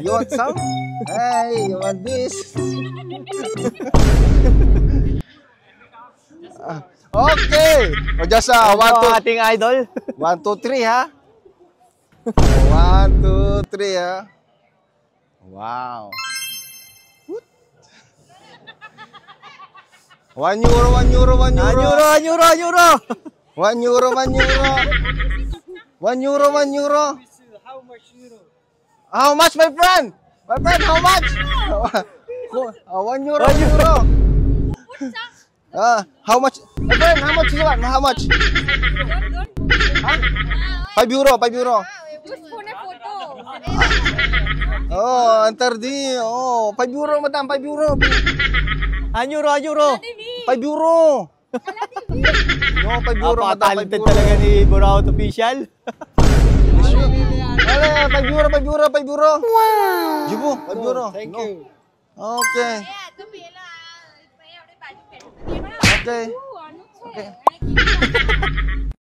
You want some? Hey, you want this? Okay. O just one, Ito two. ang ating idol. 1, 2, 3 ha. 1, 2, 3 ha. Wow. 1 euro, 1 euro, 1 euro. Euro. 1 euro, 1 euro. 1 euro, 1 euro. How much, my friend? My friend, how much? 1 euro, 1 euro. How much? My friend, how much you want? How much? Huh? 5 euro, 5 euro. Oh, enter di. Oh, 5 euro, madam, 5 euro. 1 euro. 5 euro. No, 5 euro, madam, 5 Talented euro. talaga ni Buraot Official. Wala, 5 euro, 5 euro, 5 euro. Wow. Jibo, 5 euro. Thank No. you. Okay. Okay. Okay.